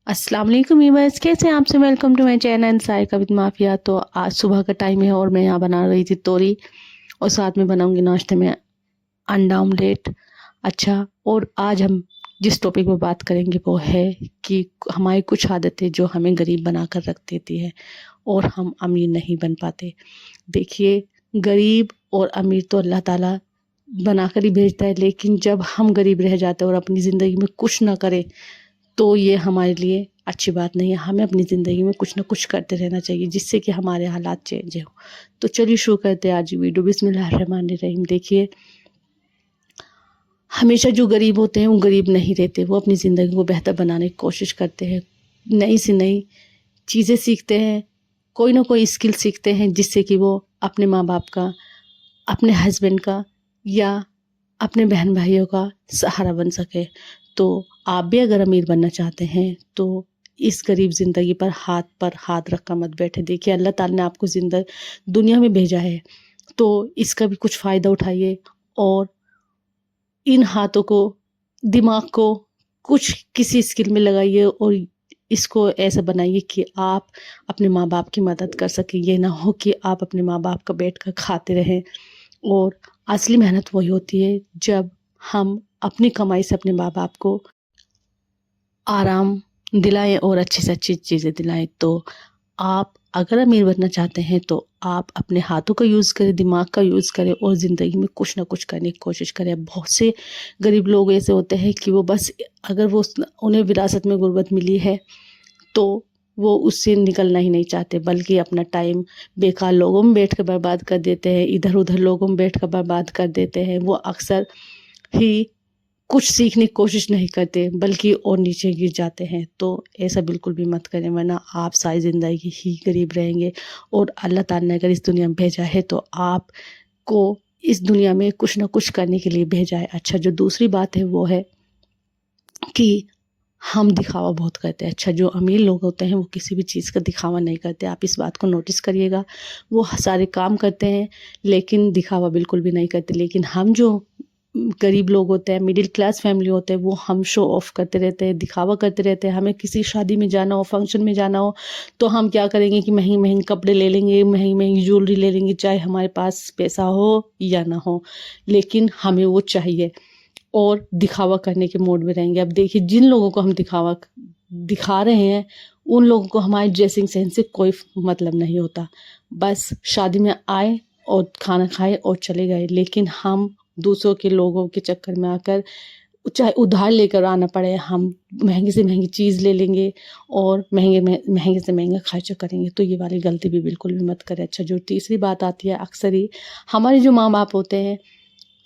अस्सलाम वालेकुम व्यूअर्स, कैसे हैं आप सब। Welcome to my channel Sarika with mafia. तो आज सुबह का टाइम है और मैं यहाँ बना रही थी तोरी और साथ में बनाऊंगी नाश्ते में अंडा ऑमलेट। अच्छा, और आज हम जिस टॉपिक में बात करेंगे वो है कि हमारी कुछ आदतें जो हमें गरीब बना कर रख देती है और हम अमीर नहीं बन पाते। देखिए, गरीब और अमीर तो अल्लाह ताला बनाकर ही भेजता है, लेकिन जब हम गरीब रह जाते हैं और अपनी ज़िंदगी में कुछ ना करें तो ये हमारे लिए अच्छी बात नहीं है। हमें अपनी ज़िंदगी में कुछ ना कुछ करते रहना चाहिए जिससे कि हमारे हालात चेंज हो। तो चलिए शुरू करते हैं आज की वीडियो। बिस्मिल्लाहिर्रहमानिर्रहीम। देखिए, हमेशा जो गरीब होते हैं वो गरीब नहीं रहते, वो अपनी ज़िंदगी को बेहतर बनाने की कोशिश करते हैं, नई से नई चीज़ें सीखते हैं, कोई ना कोई स्किल सीखते हैं जिससे कि वो अपने माँ बाप का, अपने हस्बैंड का या अपने बहन भाइयों का सहारा बन सके। तो आप भी अगर अमीर बनना चाहते हैं तो इस गरीब ज़िंदगी पर हाथ रख कर मत बैठे। देखिए, अल्लाह ताला ने आपको दुनिया में भेजा है तो इसका भी कुछ फ़ायदा उठाइए और इन हाथों को, दिमाग को कुछ किसी स्किल में लगाइए और इसको ऐसा बनाइए कि आप अपने माँ बाप की मदद कर सकें। ये ना हो कि आप अपने माँ बाप का बैठ कर खाते रहें। और असली मेहनत वही होती है जब हम अपनी कमाई से अपने माँ बाप को आराम दिलाएं और अच्छी से अच्छी चीज़ें दिलाएं। तो आप अगर अमीर बनना चाहते हैं तो आप अपने हाथों का यूज़ करें, दिमाग का यूज़ करें और ज़िंदगी में कुछ ना कुछ करने की कोशिश करें। बहुत से गरीब लोग ऐसे होते हैं कि वो बस, अगर वो उन्हें विरासत में गुर्बत मिली है तो वो उससे निकलना ही नहीं चाहते, बल्कि अपना टाइम बेकार लोगों में बैठ कर बर्बाद कर देते हैं, इधर उधर लोगों में बैठ कर बर्बाद कर देते हैं। वो अक्सर ही कुछ सीखने की कोशिश नहीं करते बल्कि और नीचे गिर जाते हैं। तो ऐसा बिल्कुल भी मत करें, वरना आप सारी ज़िंदगी ही गरीब रहेंगे। और अल्लाह ताला ने अगर इस दुनिया में भेजा है तो आपको इस दुनिया में कुछ ना कुछ करने के लिए भेजा है। अच्छा, जो दूसरी बात है वो है कि हम दिखावा बहुत करते हैं। अच्छा, जो अमीर लोग होते हैं वो किसी भी चीज़ का दिखावा नहीं करते। आप इस बात को नोटिस करिएगा, वो सारे काम करते हैं लेकिन दिखावा बिल्कुल भी नहीं करते। लेकिन हम जो गरीब लोग होते हैं, मिडिल क्लास फैमिली होते हैं, वो हम शो ऑफ करते रहते हैं, दिखावा करते रहते हैं। हमें किसी शादी में जाना हो, फंक्शन में जाना हो तो हम क्या करेंगे कि महंगे महंगे कपड़े ले लेंगे, महंगी महंगी ज्वेलरी ले लेंगे, चाहे हमारे पास पैसा हो या ना हो, लेकिन हमें वो चाहिए और दिखावा करने के मोड में रहेंगे। अब देखिए, जिन लोगों को हम दिखावा दिखा रहे हैं उन लोगों को हमारी ड्रेसिंग सेंस से कोई मतलब नहीं होता। बस शादी में आए और खाना खाए और चले गए। लेकिन हम दूसरों के लोगों के चक्कर में आकर, चाहे उधार लेकर आना पड़े, हम महंगी से महंगी चीज़ ले लेंगे और महंगे से महंगा खर्चा करेंगे। तो ये वाली गलती भी बिल्कुल भी मत करें। अच्छा, जो तीसरी बात आती है, अक्सर ही हमारे जो माँ बाप होते हैं,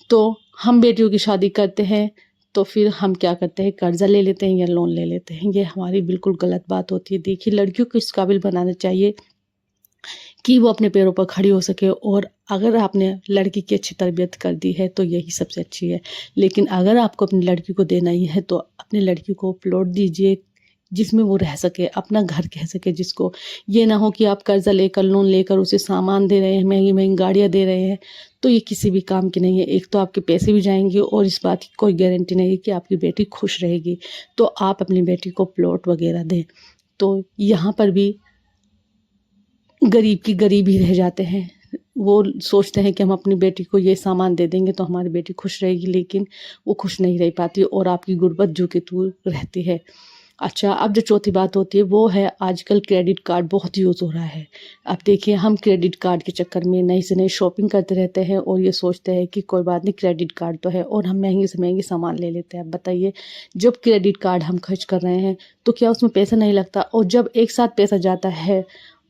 तो हम बेटियों की शादी करते हैं तो फिर हम क्या करते हैं, कर्जा ले लेते हैं या लोन ले लेते हैं। ये हमारी बिल्कुल गलत बात होती है। देखिए, लड़कियों को इस काबिल बनाना चाहिए कि वो अपने पैरों पर खड़ी हो सके। और अगर आपने लड़की की अच्छी तरबियत कर दी है तो यही सबसे अच्छी है। लेकिन अगर आपको अपनी लड़की को देना ही है तो अपनी लड़की को प्लॉट दीजिए जिसमें वो रह सके, अपना घर कह सके जिसको। ये ना हो कि आप कर्जा लेकर, लोन लेकर उसे सामान दे रहे हैं, महंगी महंगी गाड़ियाँ दे रहे हैं, तो ये किसी भी काम की नहीं है। एक तो आपके पैसे भी जाएंगे और इस बात की कोई गारंटी नहीं है कि आपकी बेटी खुश रहेगी। तो आप अपनी बेटी को प्लॉट वगैरह दें। तो यहाँ पर भी गरीब की गरीब ही रह जाते हैं। वो सोचते हैं कि हम अपनी बेटी को ये सामान दे देंगे तो हमारी बेटी खुश रहेगी, लेकिन वो खुश नहीं रह पाती और आपकी गुर्बत जू के तू रहती है। अच्छा, अब जो चौथी बात होती है वो है, आजकल क्रेडिट कार्ड बहुत यूज़ हो रहा है। अब देखिए, हम क्रेडिट कार्ड के चक्कर में नई से नई शॉपिंग करते रहते हैं और ये सोचते हैं कि कोई बात नहीं, क्रेडिट कार्ड तो है, और हम महंगे से महंगे सामान ले लेते हैं। अब बताइए, जब क्रेडिट कार्ड हम खर्च कर रहे हैं तो क्या उसमें पैसा नहीं लगता? और जब एक साथ पैसा जाता है,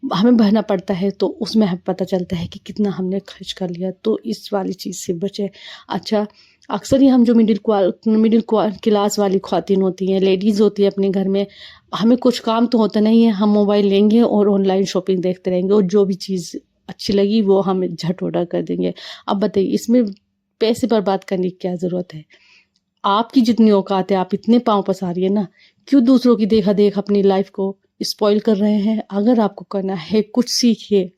हमें भरना पड़ता है, तो उसमें हमें पता चलता है कि कितना हमने खर्च कर लिया। तो इस वाली चीज़ से बचें। अच्छा, अक्सर ही हम जो मिडिल क्लास वाली ख़वातीन होती हैं, लेडीज़ होती हैं अपने घर में, हमें कुछ काम तो होता नहीं है, हम मोबाइल लेंगे और ऑनलाइन शॉपिंग देखते रहेंगे और जो भी चीज़ अच्छी लगी वो हम झट ऑर्डर कर देंगे। अब बताइए, इसमें पैसे बर्बाद करने की क्या ज़रूरत है? आपकी जितनी औकात है, आप इतने पाँव पसारिए ना, क्यों दूसरों की देखा देख अपनी लाइफ को स्पॉइल कर रहे हैं? अगर आपको करना है, कुछ सीखिए,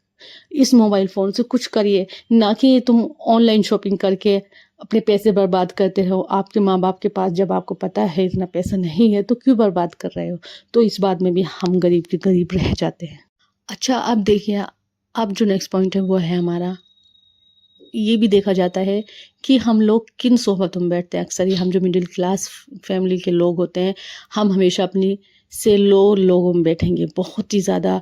इस मोबाइल फ़ोन से कुछ करिए, ना कि तुम ऑनलाइन शॉपिंग करके अपने पैसे बर्बाद करते रहो। आपके माँ बाप के पास जब आपको पता है इतना पैसा नहीं है तो क्यों बर्बाद कर रहे हो? तो इस बात में भी हम गरीब के गरीब रह जाते हैं। अच्छा, अब देखिए, अब जो नेक्स्ट पॉइंट है वो है हमारा, ये भी देखा जाता है कि हम लोग किन सोहबतों में बैठते हैं। अक्सर ये हम जो मिडिल क्लास फैमिली के लोग होते हैं, हम हमेशा अपनी से लो लोगों में बैठेंगे, बहुत ही ज़्यादा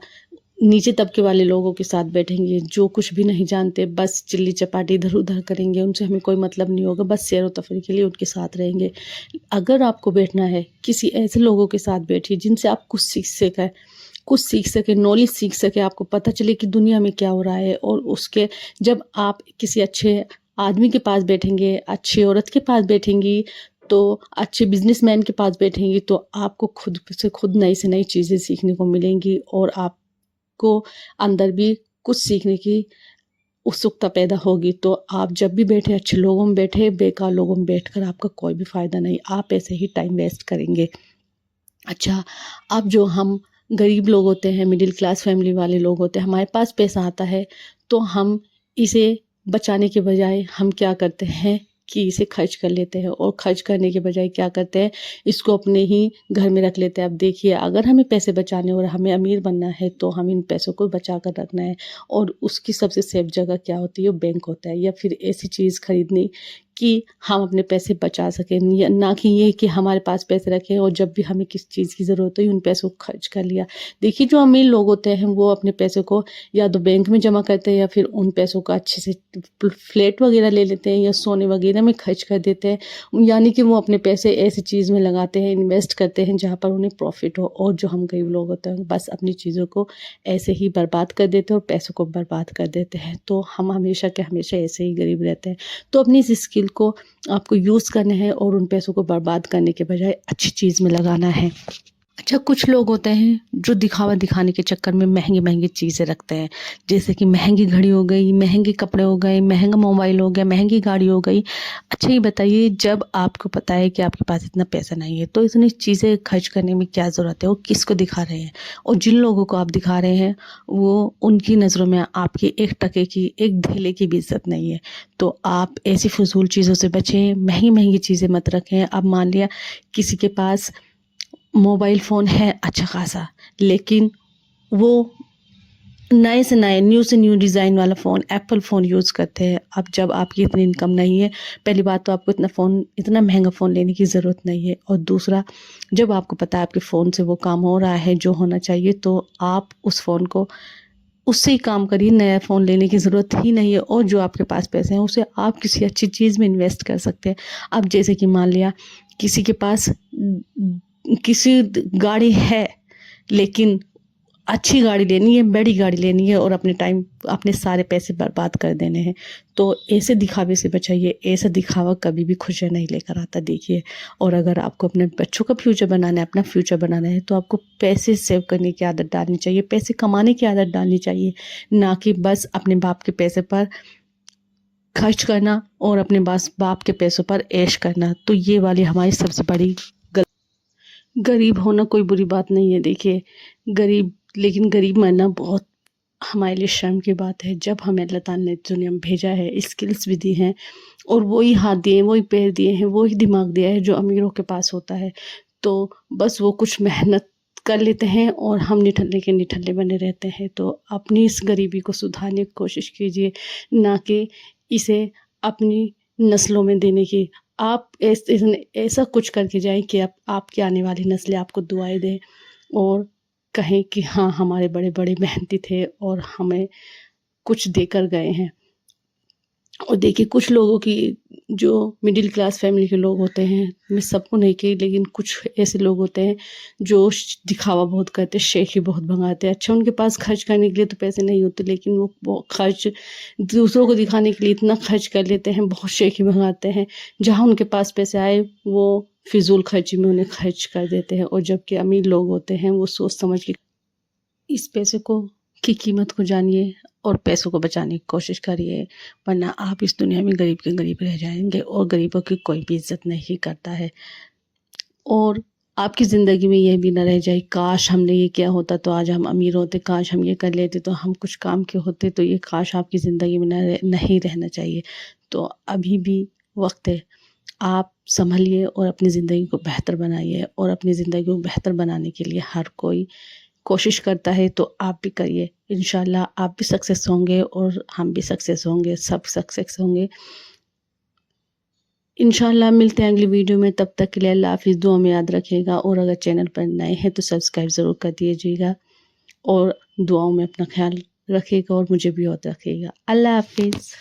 नीचे तबके वाले लोगों के साथ बैठेंगे, जो कुछ भी नहीं जानते, बस चिल्ली चपाटी इधर उधर करेंगे, उनसे हमें कोई मतलब नहीं होगा, बस सैर व तफरीह के लिए उनके साथ रहेंगे। अगर आपको बैठना है, किसी ऐसे लोगों के साथ बैठिए जिनसे आप कुछ सीख सके, नॉलेज सीख सके, आपको पता चले कि दुनिया में क्या हो रहा है। और उसके जब आप किसी अच्छे आदमी के पास बैठेंगे, अच्छी औरत के पास बैठेंगी, तो अच्छे बिजनेसमैन के पास बैठेंगी, तो आपको खुद से खुद नई से नई चीज़ें सीखने को मिलेंगी और आपको अंदर भी कुछ सीखने की उत्सुकता पैदा होगी। तो आप जब भी बैठे अच्छे लोगों में बैठे, बेकार लोगों में बैठकर आपका कोई भी फ़ायदा नहीं, आप ऐसे ही टाइम वेस्ट करेंगे। अच्छा, अब जो हम गरीब लोग होते हैं, मिडिल क्लास फैमिली वाले लोग होते हैं, हमारे पास पैसा आता है तो हम इसे बचाने के बजाय हम क्या करते हैं कि इसे खर्च कर लेते हैं, और खर्च करने के बजाय क्या करते हैं, इसको अपने ही घर में रख लेते हैं। अब देखिए, अगर हमें पैसे बचाने और हमें अमीर बनना है तो हम इन पैसों को बचा कर रखना है, और उसकी सबसे सेफ जगह क्या होती है? बैंक होता है, या फिर ऐसी चीज़ खरीदनी कि हम अपने पैसे बचा सकें, या ना कि ये कि हमारे पास पैसे रखें और जब भी हमें किस चीज़ की ज़रूरत हुई उन पैसों को खर्च कर लिया। देखिए, जो अमीर लोग होते हैं वो अपने पैसों को या तो बैंक में जमा करते हैं, या फिर उन पैसों का अच्छे से फ्लैट वगैरह ले लेते हैं, या सोने वगैरह में खर्च कर देते हैं। यानी कि वो अपने पैसे ऐसी चीज़ में लगाते हैं, इन्वेस्ट करते हैं जहाँ पर उन्हें प्रॉफिट हो। और जो हम गरीब लोग होते हैं बस अपनी चीज़ों को ऐसे ही बर्बाद कर देते हैं और पैसों को बर्बाद कर देते हैं। तो हम हमेशा के हमेशा ऐसे ही गरीब रहते हैं। तो अपनी इस स्किल को आपको यूज़ करना है और उन पैसों को बर्बाद करने के बजाय अच्छी चीज़ में लगाना है। अच्छा, कुछ लोग होते हैं जो दिखावा दिखाने के चक्कर में महंगी चीज़ें रखते हैं, जैसे कि महंगी घड़ी हो गई, महंगे कपड़े हो गए, महंगा मोबाइल हो गया, महंगी गाड़ी हो गई। अच्छा, ये बताइए, जब आपको पता है कि आपके पास इतना पैसा नहीं है तो इतनी चीज़ें खर्च करने में क्या ज़रूरत है, और किसको दिखा रहे हैं? और जिन लोगों को आप दिखा रहे हैं वो उनकी नज़रों में आपकी एक टके की, एक धेले की भी इज़्ज़त नहीं है। तो आप ऐसी फ़िज़ूल चीज़ों से बचें, महंगी चीज़ें मत रखें। अब मान लिया किसी के पास मोबाइल फ़ोन है अच्छा खासा, लेकिन वो नए से नए, न्यू से न्यू डिज़ाइन वाला फ़ोन, एप्पल फ़ोन यूज़ करते हैं। अब जब आपकी इतनी इनकम नहीं है, पहली बात तो आपको इतना महंगा फ़ोन लेने की ज़रूरत नहीं है, और दूसरा, जब आपको पता है आपके फ़ोन से वो काम हो रहा है जो होना चाहिए, तो आप उस फ़ोन को उससे ही काम करिए, नया फ़ोन लेने की ज़रूरत ही नहीं है। और जो आपके पास पैसे हैं उसे आप किसी अच्छी चीज़ में इन्वेस्ट कर सकते हैं। अब जैसे कि मान लिया किसी के पास किसी गाड़ी है, लेकिन अच्छी गाड़ी लेनी है, बड़ी गाड़ी लेनी है, और अपने सारे पैसे बर्बाद कर देने हैं। तो ऐसे दिखावे से बचाइए, ऐसा दिखावा कभी भी खुशियाँ नहीं लेकर आता, देखिए। और अगर आपको अपने बच्चों का फ्यूचर बनाना है, अपना फ्यूचर बनाना है, तो आपको पैसे सेव करने की आदत डालनी चाहिए, पैसे कमाने की आदत डालनी चाहिए, ना कि बस अपने बाप के पैसे पर खर्च करना और अपने बाप के पैसों पर ऐश करना। तो ये वाली हमारी सबसे बड़ी गरीब होना कोई बुरी बात नहीं है, देखिए। लेकिन गरीब मरना बहुत हमारे लिए शर्म की बात है। जब हमें अल्लाह ताला ने दुनिया में भेजा है, स्किल्स भी दी हैं, और वही हाथ दिए हैं, वही पैर दिए हैं, वही दिमाग दिया है जो अमीरों के पास होता है। तो बस वो कुछ मेहनत कर लेते हैं और हम निठल्ले के निठल्ले बने रहते हैं। तो अपनी इस गरीबी को सुधारने की कोशिश कीजिए, ना कि इसे अपनी नस्लों में देने की। आप ऐसा कुछ करके जाएँ कि आपकी आने वाली नस्लें आपको दुआएँ दें और कहें कि हाँ, हमारे बड़े-बड़े मेहनती थे और हमें कुछ देकर गए हैं। और देखिए, कुछ लोगों की, जो मिडिल क्लास फैमिली के लोग होते हैं, मैं सबको नहीं कही, लेकिन कुछ ऐसे लोग होते हैं जो दिखावा बहुत करते हैं, शेखी बहुत भंगाते हैं। अच्छा, उनके पास खर्च करने के लिए तो पैसे नहीं होते, लेकिन वो खर्च दूसरों को दिखाने के लिए इतना खर्च कर लेते हैं, बहुत शेखी भंगाते हैं। जहाँ उनके पास पैसे आए वो फिजूल खर्ची में उन्हें खर्च कर देते हैं। और जबकि अमीर लोग होते हैं वो सोच समझ के इस पैसे की कीमत को जानिए और पैसों को बचाने की कोशिश करिए, वरना आप इस दुनिया में गरीब के गरीब रह जाएंगे और गरीबों की कोई भी इज्जत नहीं करता है। और आपकी ज़िंदगी में ये भी ना रह जाए, काश हमने ये किया होता तो आज हम अमीर होते, काश हम ये कर लेते तो हम कुछ काम के होते। तो ये काश आपकी ज़िंदगी में नहीं रहना चाहिए। तो अभी भी وقت ہے، آپ سنبھلیے اور اپنی زندگی کو بہتر بنائیے، اور اپنی زندگی کو بہتر بنانے کے لیے ہر کوئی کوشش کرتا ہے، تو آپ بھی کریے، انشاءاللہ آپ بھی سکسیس ہوں گے اور ہم بھی سکسیس ہوں گے، سب سکسیس ہوں گے انشاءاللہ۔ ملتے ہیں اگلی ویڈیو میں، تب تک کے لیے اللہ حافظ، دعا میں یاد رکھے گا، اور اگر چینل پر نئے ہیں تو سبسکرائب ضرور کر دیجیے گا، اور دعاؤں میں اپنا خیال رکھے گا اور مجھے بھی یاد رکھے گا۔ اللہ حافظ۔